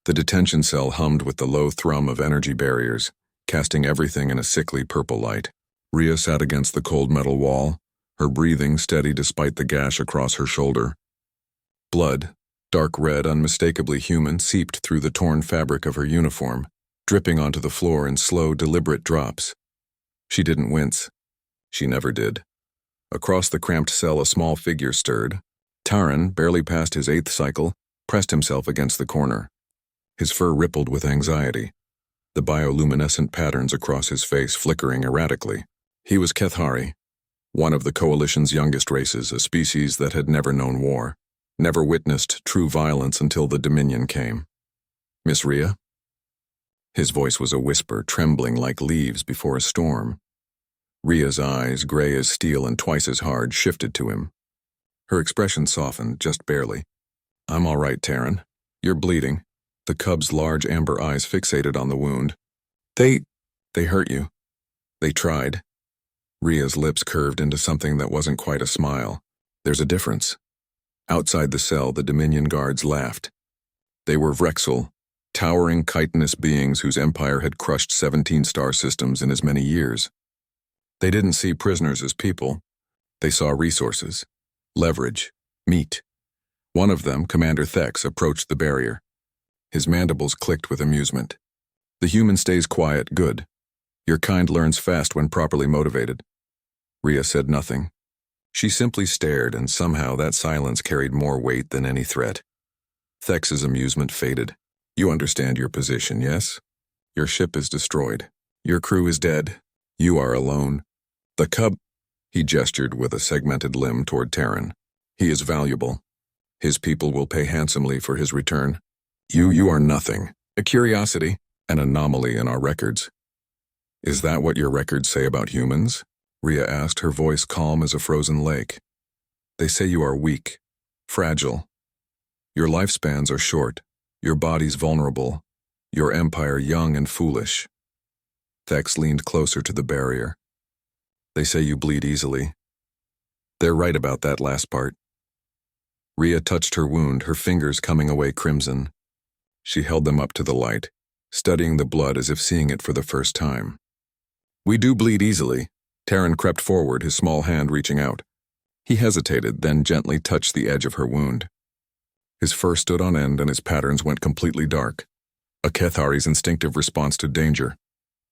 The detention cell hummed with the low thrum of energy barriers, casting everything in a sickly purple light. Rhea sat against the cold metal wall, her breathing steady despite the gash across her shoulder. Blood, dark red, unmistakably human, seeped through the torn fabric of her uniform, dripping onto the floor in slow, deliberate drops. She didn't wince. She never did. Across the cramped cell, a small figure stirred. Taran, barely past his 8th cycle, pressed himself against the corner. His fur rippled with anxiety, the bioluminescent patterns across his face flickering erratically. He was Kethari, one of the Coalition's youngest races, a species that had never known war, never witnessed true violence until the Dominion came. "Miss Rhea?" His voice was a whisper, trembling like leaves before a storm. Rhea's eyes, gray as steel and twice as hard, shifted to him. Her expression softened, just barely. "I'm all right, Taran. You're bleeding." The cub's large amber eyes fixated on the wound. They hurt you. They tried." Rhea's lips curved into something that wasn't quite a smile. "There's a difference." Outside the cell, the Dominion guards laughed. They were Vrexel, towering chitinous beings whose empire had crushed 17 star systems in as many years. They didn't see prisoners as people. They saw resources, leverage, meat. One of them, Commander Thex, approached the barrier. His mandibles clicked with amusement. "The human stays quiet, good. Your kind learns fast when properly motivated." Rhea said nothing. She simply stared, and somehow that silence carried more weight than any threat. Thex's amusement faded. "You understand your position, yes? Your ship is destroyed. Your crew is dead. You are alone. The cub—" He gestured with a segmented limb toward Taran. "He is valuable. His people will pay handsomely for his return. You are nothing. A curiosity, an anomaly in our records." "Is that what your records say about humans?" Rhea asked, her voice calm as a frozen lake. "They say you are weak, fragile. Your lifespans are short, your bodies vulnerable, your empire young and foolish." Thex leaned closer to the barrier. "They say you bleed easily. They're right about that last part." Rhea touched her wound, her fingers coming away crimson. She held them up to the light, studying the blood as if seeing it for the first time. "We do bleed easily." Taran crept forward, his small hand reaching out. He hesitated, then gently touched the edge of her wound. His fur stood on end and his patterns went completely dark. A Kethari's instinctive response to danger.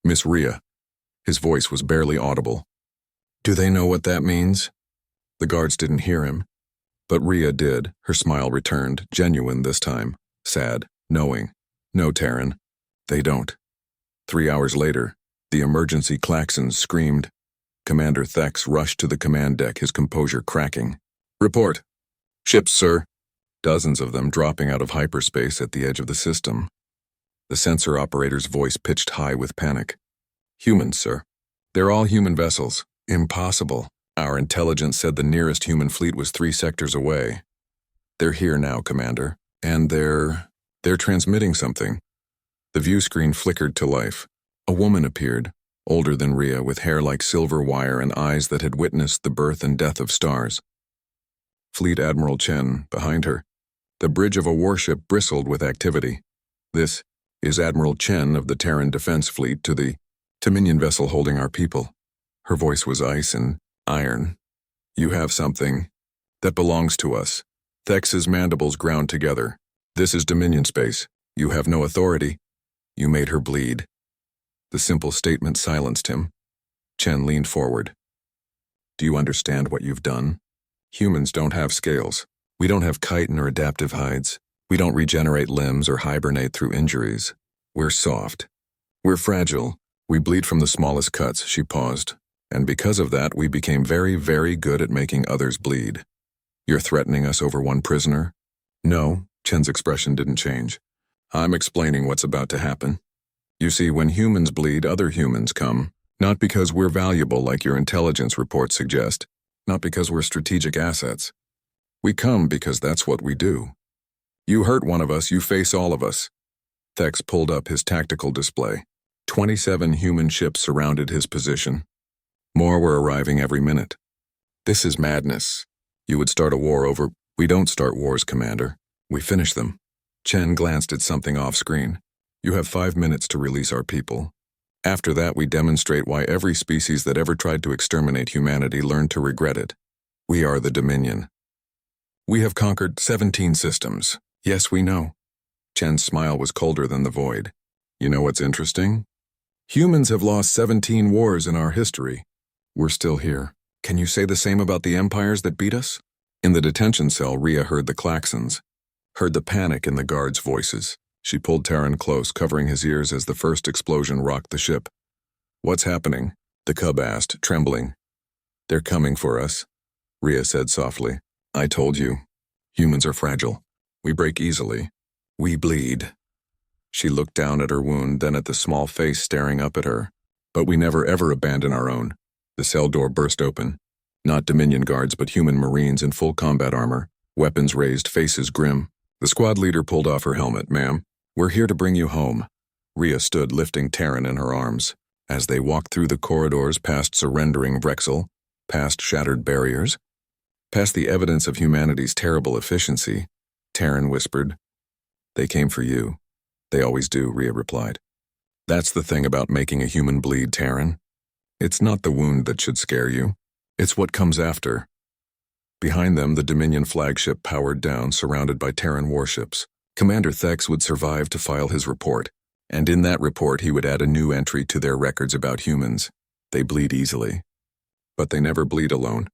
"Miss Rhea." His voice was barely audible. "Do they know what that means?" The guards didn't hear him, but Rhea did. Her smile returned, genuine this time, sad, knowing. "No, Taran, they don't." 3 hours later, the emergency klaxons screamed. Commander Thex rushed to the command deck, his composure cracking. "Report." "Ships, sir." Dozens of them dropping out of hyperspace at the edge of the system. The sensor operator's voice pitched high with panic. "Humans, sir. They're all human vessels. Impossible. Our intelligence said the nearest human fleet was 3 sectors away. They're here now, Commander, and they're transmitting something." The view screen flickered to life. A woman appeared, older than Rhea, with hair like silver wire and eyes that had witnessed the birth and death of stars. Fleet Admiral Chen, behind her. The bridge of a warship bristled with activity. "This is Admiral Chen of the Terran Defense Fleet to the Dominion vessel holding our people." Her voice was ice and iron. "You have something that belongs to us." Thex's mandibles ground together. "This is Dominion space. You have no authority. You made her bleed." The simple statement silenced him. Chen leaned forward. "Do you understand what you've done? Humans don't have scales. We don't have chitin or adaptive hides. We don't regenerate limbs or hibernate through injuries. We're soft. We're fragile. We bleed from the smallest cuts." She paused. "And because of that, we became very, very good at making others bleed. You're threatening us over one prisoner?" "No." Chen's expression didn't change. "I'm explaining what's about to happen. You see, when humans bleed, other humans come. Not because we're valuable like your intelligence reports suggest. Not because we're strategic assets. We come because that's what we do. You hurt one of us, you face all of us." Thex pulled up his tactical display. 27 human ships surrounded his position. More were arriving every minute. "This is madness. You would start a war over—" "We don't start wars, Commander. We finish them." Chen glanced at something off-screen. You have 5 minutes to release our people. After that, we demonstrate why every species that ever tried to exterminate humanity learned to regret it. We are the Dominion. We have conquered 17 systems. Yes, we know. Chen's smile was colder than the void. You know what's interesting? Humans have lost 17 wars in our history. We're still here. Can you say the same about the empires that beat us? In the detention cell, Rhea heard the klaxons, heard the panic in the guards' voices. She pulled Terran close, covering his ears as the first explosion rocked the ship. What's happening? The cub asked, trembling. They're coming for us, Rhea said softly. I told you. Humans are fragile. We break easily. We bleed. She looked down at her wound, then at the small face staring up at her. But we never ever abandon our own. The cell door burst open. Not Dominion guards, but human Marines in full combat armor, weapons raised, faces grim. The squad leader pulled off her helmet. Ma'am, we're here to bring you home. Rhea stood, lifting Terran in her arms. As they walked through the corridors past surrendering Vrexel, past shattered barriers, past the evidence of humanity's terrible efficiency, Terran whispered, They came for you. They always do, Rhea replied. That's the thing about making a human bleed, Terran. It's not the wound that should scare you. It's what comes after. Behind them, the Dominion flagship powered down, surrounded by Terran warships. Commander Thex would survive to file his report, and in that report he would add a new entry to their records about humans. They bleed easily. But they never bleed alone.